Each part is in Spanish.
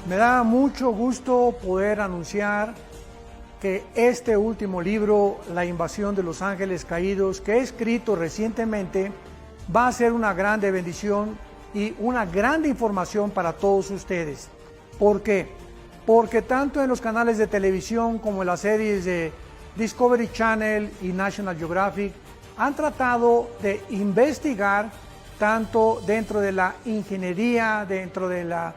Me da mucho gusto poder anunciar que este último libro, La invasión de los ángeles caídos, que he escrito recientemente, va a ser una grande bendición y una grande información para todos ustedes. ¿Por qué? Porque tanto en los canales de televisión como en las series de Discovery Channel y National Geographic han tratado de investigar tanto dentro de la ingeniería, dentro de la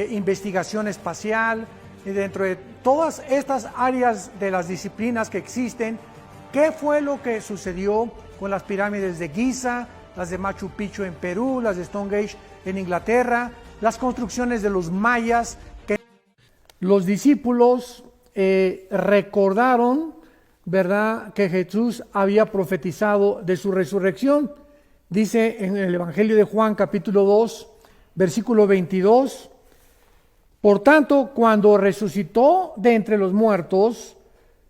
investigación espacial, y dentro de todas estas áreas de las disciplinas que existen, qué fue lo que sucedió con las pirámides de Giza, las de Machu Picchu en Perú, las de Stonehenge en Inglaterra, las construcciones de los mayas, que los discípulos recordaron, ¿verdad?, que Jesús había profetizado de su resurrección. Dice en el Evangelio de Juan capítulo 2, versículo 22, por tanto, cuando resucitó de entre los muertos,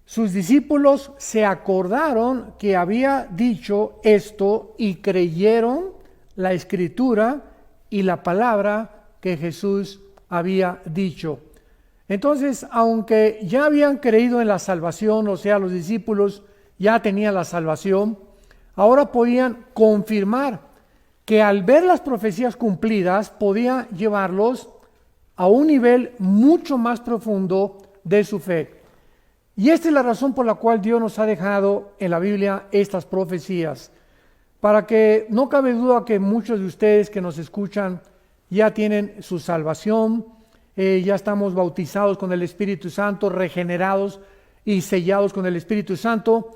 sus discípulos se acordaron que había dicho esto y creyeron la escritura y la palabra que Jesús había dicho. Entonces, aunque ya habían creído en la salvación, o sea, los discípulos ya tenían la salvación, ahora podían confirmar que al ver las profecías cumplidas, podía llevarlos a un nivel mucho más profundo de su fe. Y esta es la razón por la cual Dios nos ha dejado en la Biblia estas profecías, para que no cabe duda que muchos de ustedes que nos escuchan ya tienen su salvación, ya estamos bautizados con el Espíritu Santo, regenerados y sellados con el Espíritu Santo.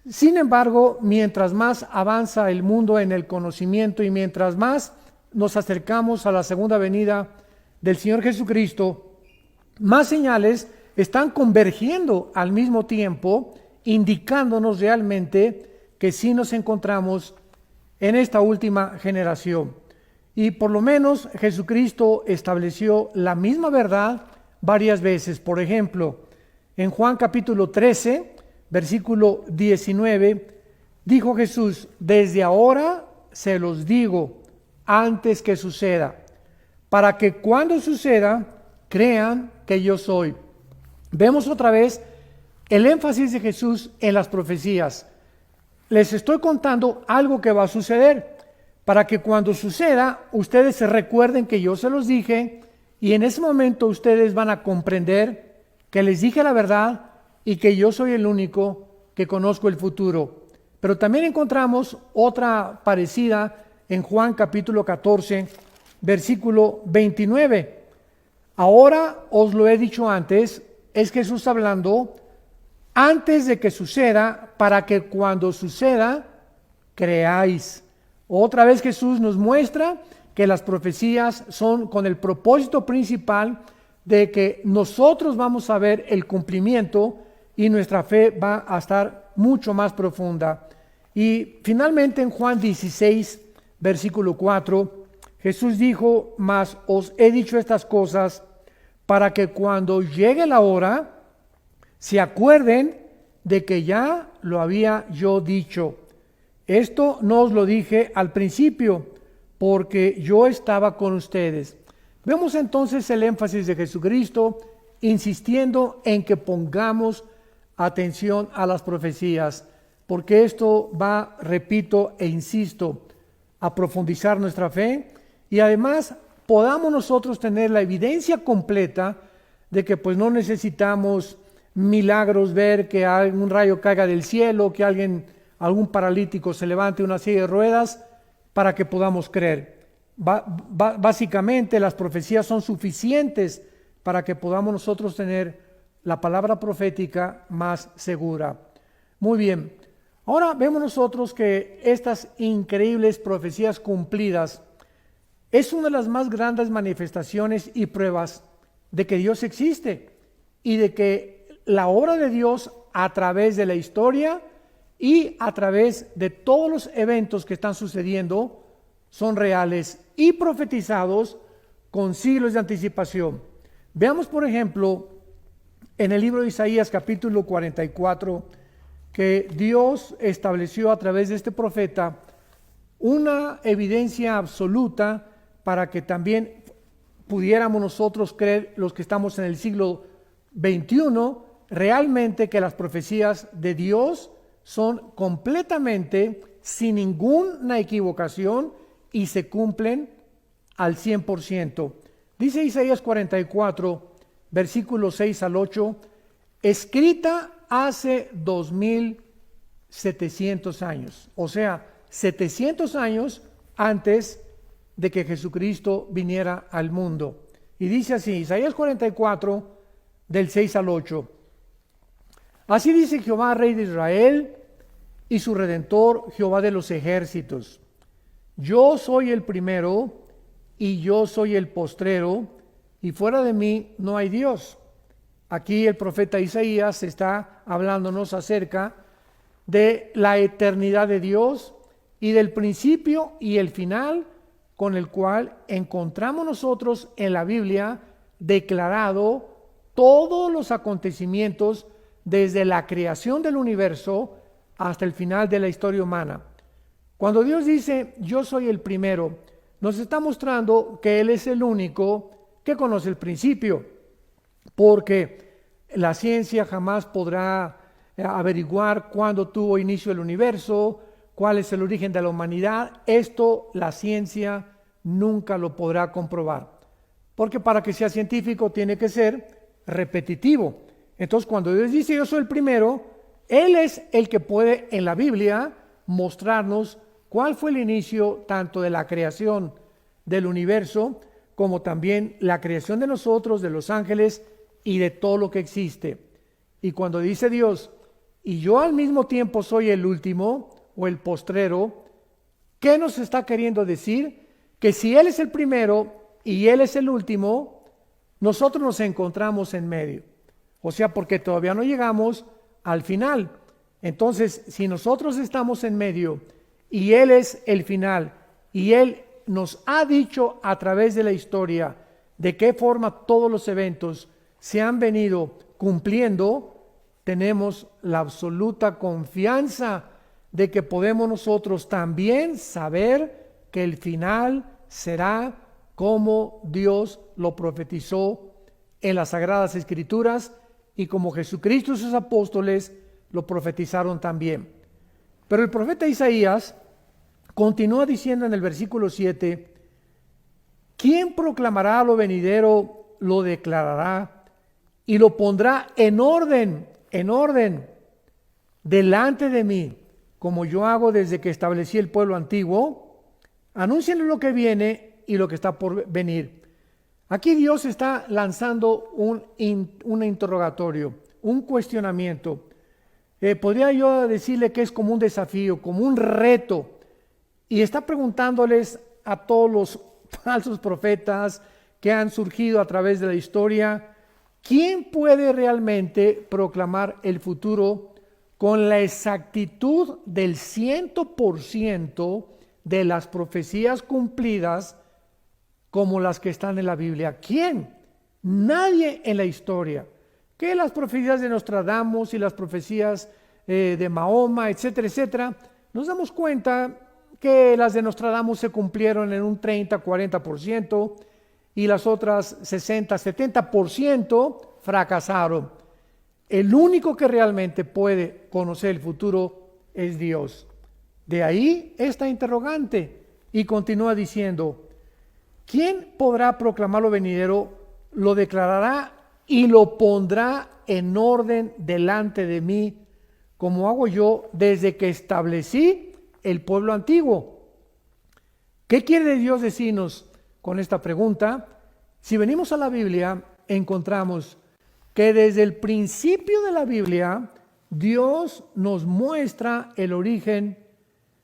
Sin embargo, mientras más avanza el mundo en el conocimiento y mientras más nos acercamos a la segunda venida del Señor Jesucristo, más señales están convergiendo al mismo tiempo, indicándonos realmente que sí nos encontramos en esta última generación. Y por lo menos Jesucristo estableció la misma verdad varias veces. Por ejemplo, en Juan capítulo 13, versículo 19, dijo Jesús: desde ahora se los digo antes que suceda, para que cuando suceda crean que yo soy. Vemos otra vez el énfasis de Jesús en las profecías. Les estoy contando algo que va a suceder, para que cuando suceda ustedes se recuerden que yo se los dije, y en ese momento ustedes van a comprender que les dije la verdad y que yo soy el único que conozco el futuro. Pero también encontramos otra parecida en Juan capítulo 14, versículo 29. Ahora os lo he dicho antes, es Jesús hablando, antes de que suceda, para que cuando suceda, creáis. Otra vez Jesús nos muestra que las profecías son con el propósito principal de que nosotros vamos a ver el cumplimiento y nuestra fe va a estar mucho más profunda. Y finalmente en Juan 16, versículo 4, Jesús dijo: mas os he dicho estas cosas para que cuando llegue la hora se acuerden de que ya lo había yo dicho. Esto no os lo dije al principio, porque yo estaba con ustedes. Vemos entonces el énfasis de Jesucristo insistiendo en que pongamos atención a las profecías, porque esto va, repito e insisto, a profundizar nuestra fe y además podamos nosotros tener la evidencia completa de que pues no necesitamos milagros, ver que un rayo caiga del cielo, que algún paralítico se levante una silla de ruedas para que podamos creer. Básicamente las profecías son suficientes para que podamos nosotros tener la palabra profética más segura. Muy bien, ahora vemos nosotros que estas increíbles profecías cumplidas es una de las más grandes manifestaciones y pruebas de que Dios existe y de que la obra de Dios a través de la historia y a través de todos los eventos que están sucediendo son reales y profetizados con siglos de anticipación. Veamos, por ejemplo, en el libro de Isaías capítulo 44, que Dios estableció a través de este profeta una evidencia absoluta para que también pudiéramos nosotros creer, los que estamos en el siglo XXI, realmente que las profecías de Dios son completamente sin ninguna equivocación y se cumplen al 100%. Dice Isaías 44, versículos 6 al 8, escrita hace 2700 años, o sea, 700 años antes de que Jesucristo viniera al mundo. Y dice así, Isaías 44, del 6 al 8. Así dice Jehová, Rey de Israel, y su Redentor, Jehová de los ejércitos. Yo soy el primero, y yo soy el postrero, y fuera de mí no hay Dios. Aquí el profeta Isaías está hablándonos acerca de la eternidad de Dios y del principio y el final con el cual encontramos nosotros en la Biblia declarado todos los acontecimientos desde la creación del universo hasta el final de la historia humana. Cuando Dios dice, yo soy el primero, nos está mostrando que Él es el único que conoce el principio, porque la ciencia jamás podrá averiguar cuándo tuvo inicio el universo, cuál es el origen de la humanidad. Esto la ciencia nunca lo podrá comprobar, porque para que sea científico tiene que ser repetitivo. Entonces, cuando Dios dice yo soy el primero, Él es el que puede en la Biblia mostrarnos cuál fue el inicio tanto de la creación del universo como también la creación de nosotros, de los ángeles y de todo lo que existe. Y cuando dice Dios, y yo al mismo tiempo soy el último o el postrero, ¿qué nos está queriendo decir? Que si Él es el primero y Él es el último, nosotros nos encontramos en medio. O sea, porque todavía no llegamos al final. Entonces, si nosotros estamos en medio y Él es el final y Él nos ha dicho a través de la historia de qué forma todos los eventos se han venido cumpliendo, tenemos la absoluta confianza de que podemos nosotros también saber que el final será como Dios lo profetizó en las Sagradas Escrituras y como Jesucristo y sus apóstoles lo profetizaron también. Pero el profeta Isaías continúa diciendo en el versículo 7, ¿quién proclamará lo venidero, lo declarará y lo pondrá en orden, delante de mí, como yo hago desde que establecí el pueblo antiguo? Anúncienle lo que viene y lo que está por venir. Aquí Dios está lanzando un interrogatorio, un cuestionamiento. Podría yo decirle que es como un desafío, como un reto. Y está preguntándoles a todos los falsos profetas que han surgido a través de la historia, ¿quién puede realmente proclamar el futuro con la exactitud del 100% de las profecías cumplidas como las que están en la Biblia? ¿Quién? Nadie en la historia. Que las profecías de Nostradamus y las profecías de Mahoma, etcétera, etcétera, nos damos cuenta que las de Nostradamus se cumplieron en un 30-40% y las otras 60-70% fracasaron. El único que realmente puede conocer el futuro es Dios. De ahí esta interrogante, y continúa diciendo, ¿quién podrá proclamar lo venidero, lo declarará y lo pondrá en orden delante de mí, como hago yo desde que establecí el pueblo antiguo? ¿Qué quiere Dios decirnos con esta pregunta? Si venimos a la Biblia, encontramos que desde el principio de la Biblia, Dios nos muestra el origen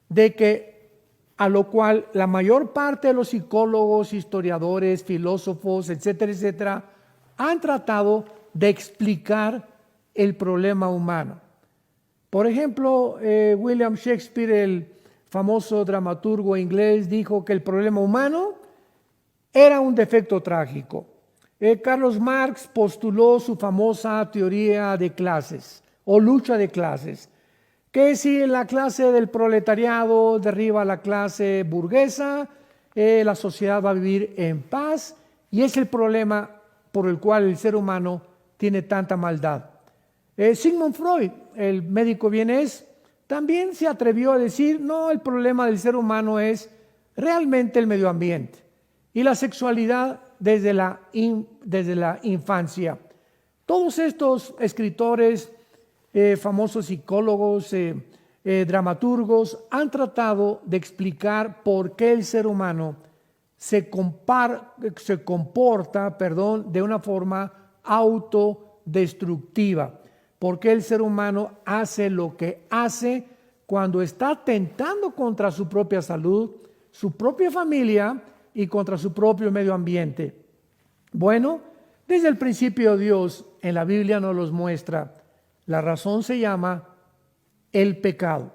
de que, a lo cual la mayor parte de los psicólogos, historiadores, filósofos, etcétera, etcétera, han tratado de explicar el problema humano. Por ejemplo, William Shakespeare, el famoso dramaturgo inglés, dijo que el problema humano era un defecto trágico. Carlos Marx postuló su famosa teoría de clases o lucha de clases, que si la clase del proletariado derriba a la clase burguesa, la sociedad va a vivir en paz y es el problema por el cual el ser humano tiene tanta maldad. Sigmund Freud, el médico vienés, también se atrevió a decir, no, el problema del ser humano es realmente el medio ambiente y la sexualidad desde la infancia. Todos estos escritores, famosos psicólogos, dramaturgos, han tratado de explicar por qué el ser humano se comporta de una forma autodestructiva. ¿Por qué el ser humano hace lo que hace cuando está atentando contra su propia salud, su propia familia y contra su propio medio ambiente? Bueno, desde el principio Dios en la Biblia nos los muestra. La razón se llama el pecado.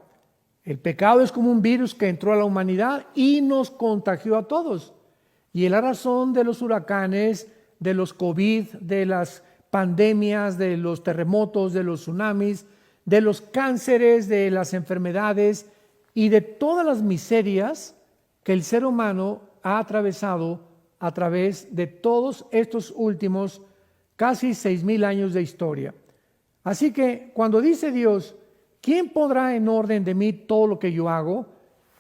El pecado es como un virus que entró a la humanidad y nos contagió a todos. Y es la razón de los huracanes, de los COVID, de las pandemias, de los terremotos, de los tsunamis, de los cánceres, de las enfermedades y de todas las miserias que el ser humano ha atravesado a través de todos estos últimos casi 6,000 años de historia. Así que cuando dice Dios, ¿quién podrá en orden de mí todo lo que yo hago?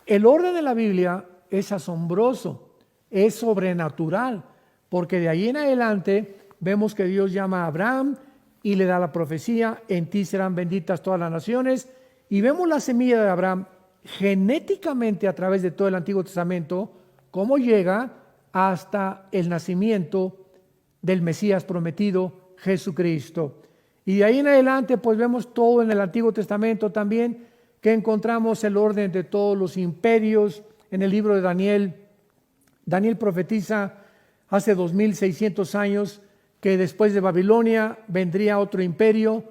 El orden de la Biblia es asombroso, es sobrenatural, porque de ahí en adelante vemos que Dios llama a Abraham y le da la profecía, en ti serán benditas todas las naciones, y vemos la semilla de Abraham genéticamente a través de todo el Antiguo Testamento, cómo llega hasta el nacimiento del Mesías prometido, Jesucristo. Y de ahí en adelante pues vemos todo en el Antiguo Testamento también, que encontramos el orden de todos los imperios en el libro de Daniel. Daniel profetiza hace 2600 años que después de Babilonia vendría otro imperio,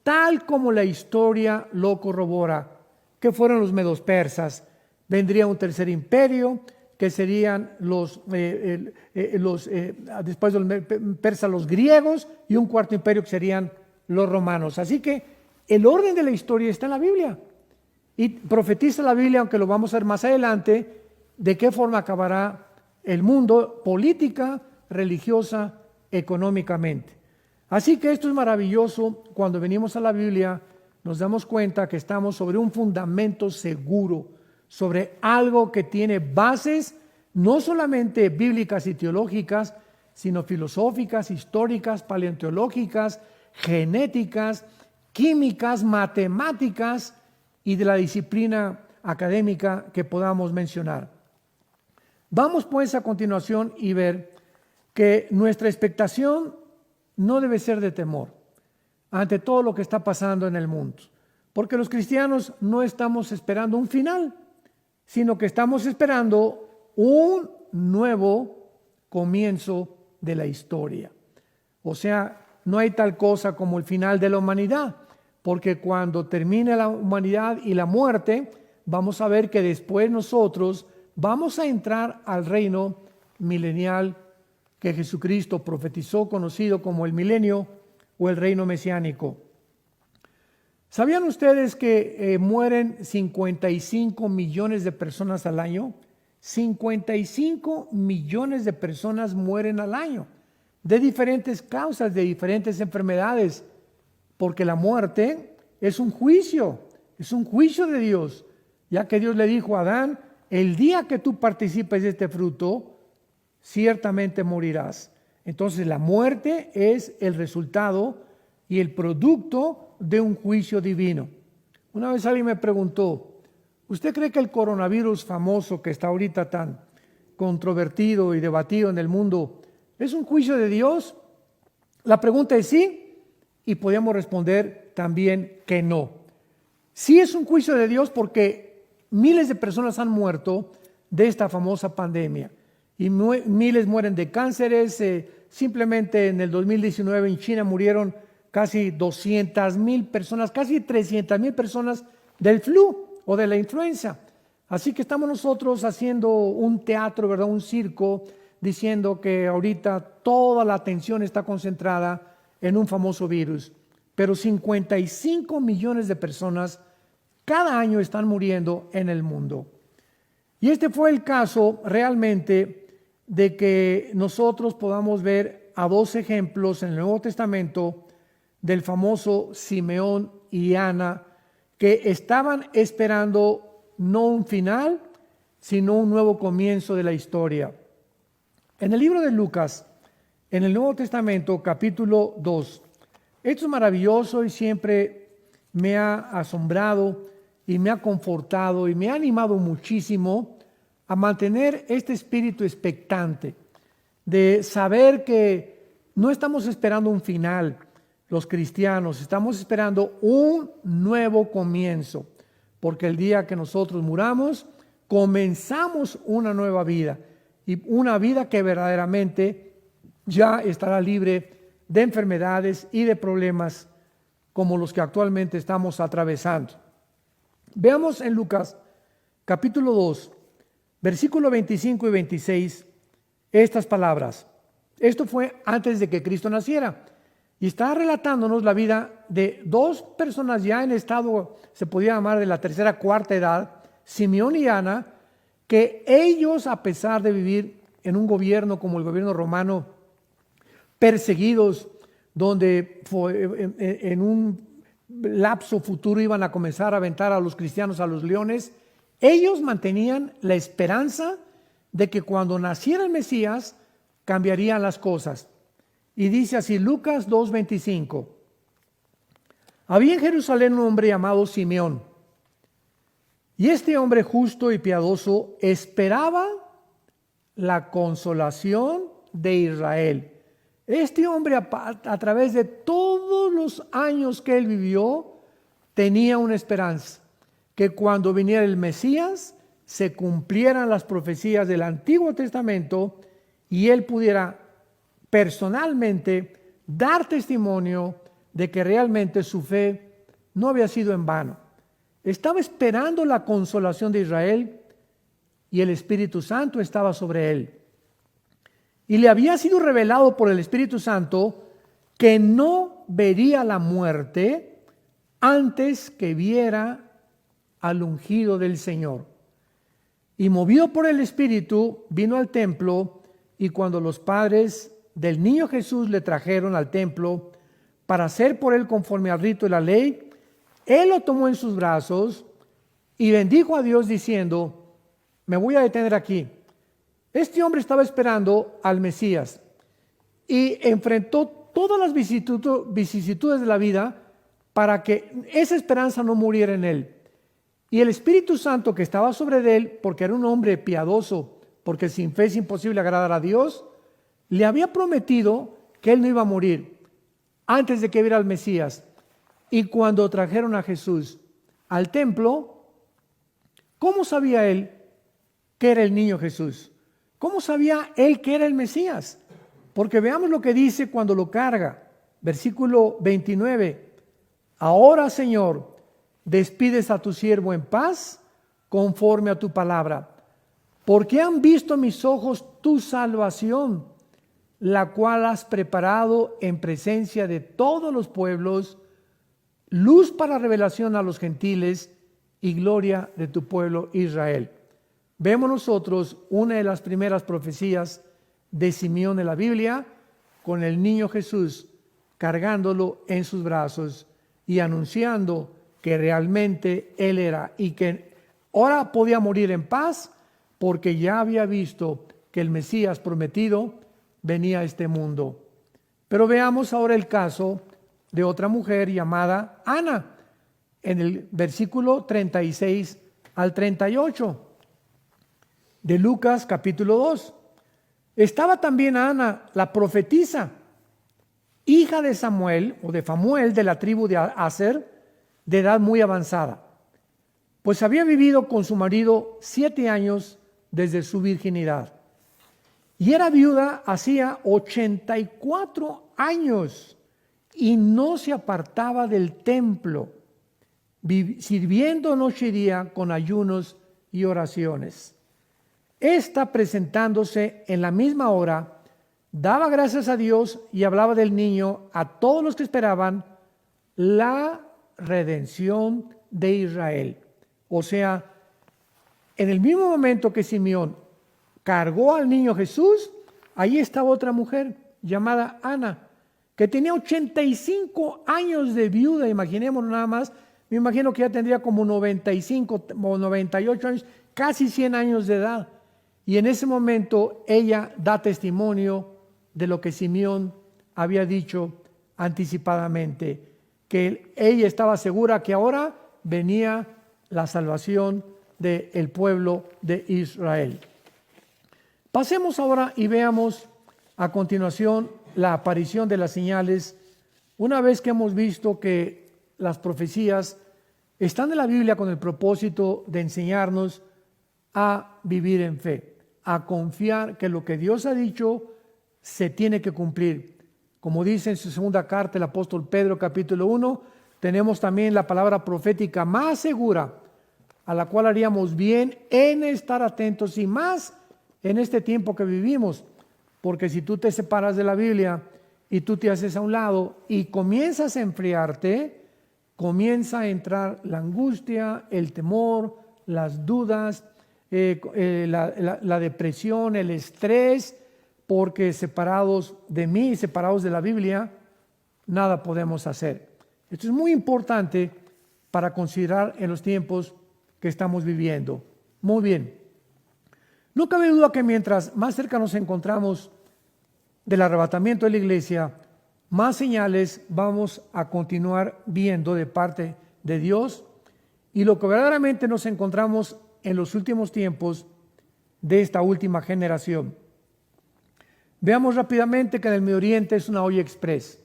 tal como la historia lo corrobora, que fueron los medos persas. Vendría un tercer imperio, que serían después de los persas, los griegos, y un cuarto imperio que serían los romanos. Así que el orden de la historia está en la Biblia. Y profetiza la Biblia, aunque lo vamos a ver más adelante, de qué forma acabará el mundo política, religiosa, económicamente. Así que esto es maravilloso. Cuando venimos a la Biblia nos damos cuenta que estamos sobre un fundamento seguro, sobre algo que tiene bases no solamente bíblicas y teológicas, sino filosóficas, históricas, paleontológicas, genéticas, químicas, matemáticas y de la disciplina académica que podamos mencionar. Vamos pues a continuación y ver que nuestra expectación no debe ser de temor ante todo lo que está pasando en el mundo, porque los cristianos no estamos esperando un final, sino que estamos esperando un nuevo comienzo de la historia. O sea, no hay tal cosa como el final de la humanidad, porque cuando termine la humanidad y la muerte, vamos a ver que después nosotros vamos a entrar al reino milenial que Jesucristo profetizó, conocido como el milenio o el reino mesiánico. ¿Sabían ustedes que mueren 55 millones de personas al año? 55 millones de personas mueren al año, de diferentes causas, de diferentes enfermedades, porque la muerte es un juicio de Dios, ya que Dios le dijo a Adán, el día que tú participes de este fruto, ciertamente morirás. Entonces la muerte es el resultado y el producto de un juicio divino. Una vez alguien me preguntó, ¿usted cree que el coronavirus famoso que está ahorita tan controvertido y debatido en el mundo es un juicio de Dios? La pregunta es sí, y podemos responder también que no. Sí es un juicio de Dios porque miles de personas han muerto de esta famosa pandemia y miles mueren de cánceres. Simplemente en el 2019 en China murieron casi 200,000 personas, casi 300,000 personas del flu o de la influenza. Así que estamos nosotros haciendo un teatro, ¿verdad? Un circo, diciendo que ahorita toda la atención está concentrada en un famoso virus. Pero 55 millones de personas cada año están muriendo en el mundo. Y este fue el caso realmente de que nosotros podamos ver a dos ejemplos en el Nuevo Testamento del famoso Simeón y Ana, que estaban esperando no un final, sino un nuevo comienzo de la historia. En el libro de Lucas, en el Nuevo Testamento, capítulo 2, esto es maravilloso y siempre me ha asombrado y me ha confortado y me ha animado muchísimo a mantener este espíritu expectante, de saber que no estamos esperando un final, los cristianos, estamos esperando un nuevo comienzo, porque el día que nosotros muramos, comenzamos una nueva vida, y una vida que verdaderamente ya estará libre de enfermedades y de problemas como los que actualmente estamos atravesando. Veamos en Lucas capítulo 2, versículo 25 y 26, estas palabras. Esto fue antes de que Cristo naciera. Y está relatándonos la vida de dos personas ya en estado, se podía llamar de la tercera, cuarta edad, Simeón y Ana, que ellos, a pesar de vivir en un gobierno como el gobierno romano, perseguidos, donde en un lapso futuro iban a comenzar a aventar a los cristianos a los leones, ellos mantenían la esperanza de que cuando naciera el Mesías cambiarían las cosas. Y dice así, Lucas 2:25, había en Jerusalén un hombre llamado Simeón, y este hombre justo y piadoso esperaba la consolación de Israel. Este hombre, a través de todos los años que él vivió, tenía una esperanza, que cuando viniera el Mesías se cumplieran las profecías del Antiguo Testamento y él pudiera personalmente dar testimonio de que realmente su fe no había sido en vano. Estaba esperando la consolación de Israel y el Espíritu Santo estaba sobre él. Y le había sido revelado por el Espíritu Santo que no vería la muerte antes que viera al ungido del Señor. Y movido por el Espíritu, vino al templo, y cuando los padres del niño Jesús le trajeron al templo para hacer por él conforme al rito de la ley, él lo tomó en sus brazos y bendijo a Dios diciendo, me voy a detener aquí. Este hombre estaba esperando al Mesías y enfrentó todas las vicisitudes de la vida para que esa esperanza no muriera en él. Y el Espíritu Santo que estaba sobre él, porque era un hombre piadoso, porque sin fe es imposible agradar a Dios, le había prometido que él no iba a morir antes de que viera al Mesías. Y cuando trajeron a Jesús al templo, ¿cómo sabía él que era el niño Jesús? ¿Cómo sabía él que era el Mesías? Porque veamos lo que dice cuando lo carga. Versículo 29. Ahora, Señor, despides a tu siervo en paz conforme a tu palabra, porque han visto mis ojos tu salvación, la cual has preparado en presencia de todos los pueblos, luz para revelación a los gentiles y gloria de tu pueblo Israel. Vemos nosotros una de las primeras profecías de Simeón en la Biblia, con el niño Jesús cargándolo en sus brazos y anunciando que realmente él era y que ahora podía morir en paz porque ya había visto que el Mesías prometido venía a este mundo. Pero veamos ahora el caso de otra mujer llamada Ana, en el versículo 36 al 38 de Lucas capítulo 2. Estaba también Ana, la profetisa, hija de Samuel o de Famuel de la tribu de Aser, de edad muy avanzada, pues había vivido con su marido 7 años desde su virginidad. Y era viuda hacía 84 años y no se apartaba del templo, sirviendo noche y día con ayunos y oraciones. Esta, presentándose en la misma hora, daba gracias a Dios y hablaba del niño a todos los que esperaban la redención de Israel. O sea, en el mismo momento que Simeón cargó al niño Jesús, ahí estaba otra mujer llamada Ana, que tenía 85 años de viuda, imaginémonos nada más, me imagino que ya tendría como 95 o 98 años, casi 100 años de edad. Y en ese momento ella da testimonio de lo que Simeón había dicho anticipadamente, que ella estaba segura que ahora venía la salvación del pueblo de Israel. Pasemos ahora y veamos a continuación la aparición de las señales, una vez que hemos visto que las profecías están en la Biblia con el propósito de enseñarnos a vivir en fe, a confiar que lo que Dios ha dicho se tiene que cumplir. Como dice en su segunda carta el apóstol Pedro, capítulo 1, tenemos también la palabra profética más segura, a la cual haríamos bien en estar atentos y más en este tiempo que vivimos, porque si tú te separas de la Biblia y tú te haces a un lado y comienzas a enfriarte, comienza a entrar la angustia, el temor, las dudas, la depresión, el estrés, porque separados de mí, separados de la Biblia, nada podemos hacer. Esto es muy importante para considerar en los tiempos que estamos viviendo. Muy bien. No cabe duda que mientras más cerca nos encontramos del arrebatamiento de la iglesia, más señales vamos a continuar viendo de parte de Dios, y lo que verdaderamente nos encontramos en los últimos tiempos de esta última generación. Veamos rápidamente que en el Medio Oriente es una olla express.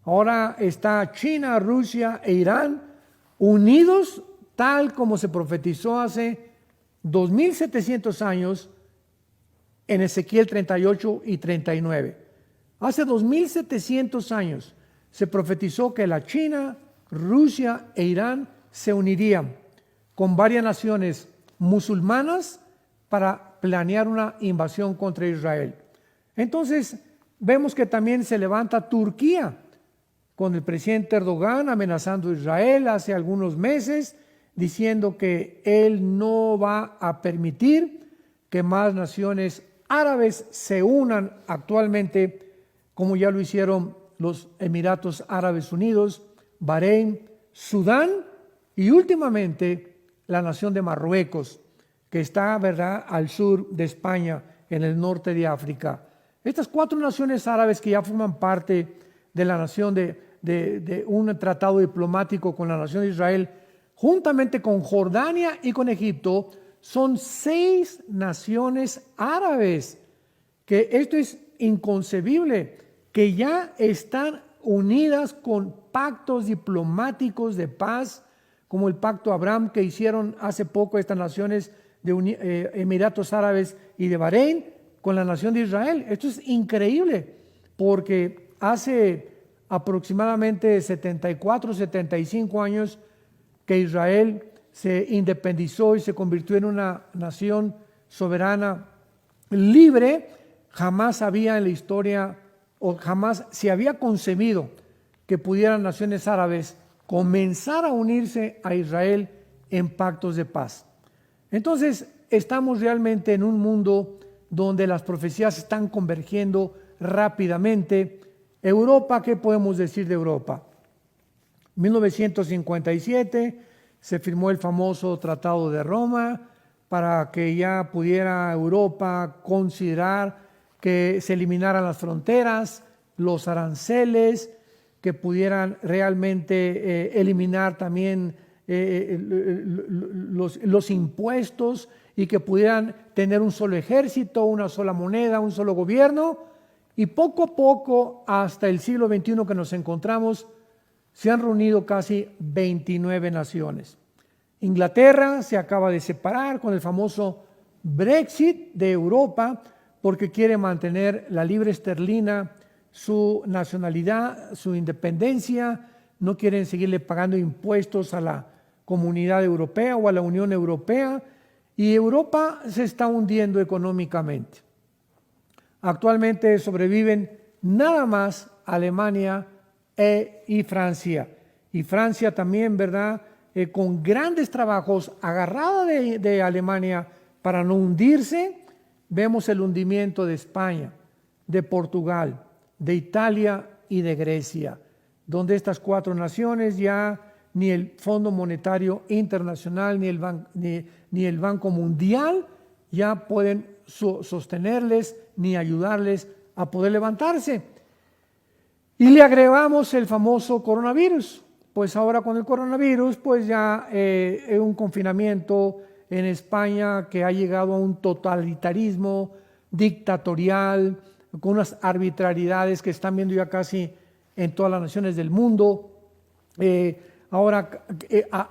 Ahora está China, Rusia e Irán unidos tal como se profetizó hace 2700 años en Ezequiel 38 y 39. Hace 2700 años se profetizó que la China, Rusia e Irán se unirían con varias naciones musulmanas para planear una invasión contra Israel. Entonces vemos que también se levanta Turquía con el presidente Erdogan amenazando a Israel hace algunos meses, diciendo que él no va a permitir que más naciones árabes se unan actualmente, como ya lo hicieron los Emiratos Árabes Unidos, Bahrein, Sudán y últimamente la nación de Marruecos, que está, ¿verdad?, al sur de España, en el norte de África. Estas 4 naciones árabes que ya forman parte de la nación de un tratado diplomático con la nación de Israel, juntamente con Jordania y con Egipto, son 6 naciones árabes, que esto es inconcebible, que ya están unidas con pactos diplomáticos de paz, como el pacto Abraham que hicieron hace poco estas naciones de Emiratos Árabes y de Bahrein con la nación de Israel. Esto es increíble, porque hace aproximadamente 74, 75 años que Israel se independizó y se convirtió en una nación soberana, libre. Jamás había en la historia, o jamás se había concebido que pudieran naciones árabes comenzar a unirse a Israel en pactos de paz. Entonces, estamos realmente en un mundo donde las profecías están convergiendo rápidamente. Europa, ¿qué podemos decir de Europa? 1957 se firmó el famoso Tratado de Roma para que ya pudiera Europa considerar que se eliminaran las fronteras, los aranceles, que pudieran realmente eliminar también los impuestos y que pudieran tener un solo ejército, una sola moneda, un solo gobierno. Y poco a poco, hasta el siglo XXI que nos encontramos, se han reunido casi 29 naciones. Inglaterra se acaba de separar con el famoso Brexit de Europa porque quiere mantener la libra esterlina, su nacionalidad, su independencia. No quieren seguirle pagando impuestos a la Comunidad Europea o a la Unión Europea, y Europa se está hundiendo económicamente. Actualmente sobreviven nada más Alemania y Francia. Y Francia también, ¿verdad?, con grandes trabajos, agarrada de Alemania para no hundirse, vemos el hundimiento de España, de Portugal, de Italia y de Grecia, donde estas cuatro naciones ya ni el Fondo Monetario Internacional ni el Banco Mundial ya pueden sostenerles ni ayudarles a poder levantarse. Y le agregamos el famoso coronavirus. Pues ahora con el coronavirus, pues ya es un confinamiento en España que ha llegado a un totalitarismo dictatorial, con unas arbitrariedades que están viendo ya casi en todas las naciones del mundo. Ahora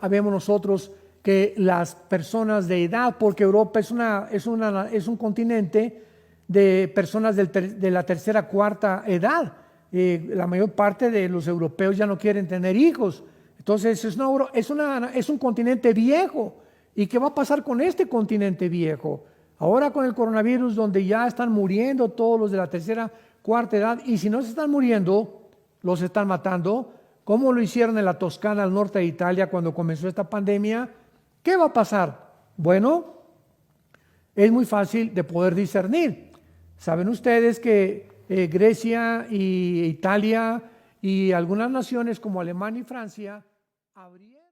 vemos nosotros que las personas de edad, porque Europa es un continente de personas de la tercera, cuarta edad. La mayor parte de los europeos ya no quieren tener hijos. Entonces es un continente viejo. ¿Y qué va a pasar con este continente viejo? Ahora con el coronavirus, donde ya están muriendo todos los de la tercera, cuarta edad, y si no se están muriendo, los están matando, como lo hicieron en la Toscana, al norte de Italia, cuando comenzó esta pandemia. ¿Qué va a pasar? Bueno, es muy fácil de poder discernir. Saben ustedes que Grecia y Italia y algunas naciones como Alemania y Francia abrieron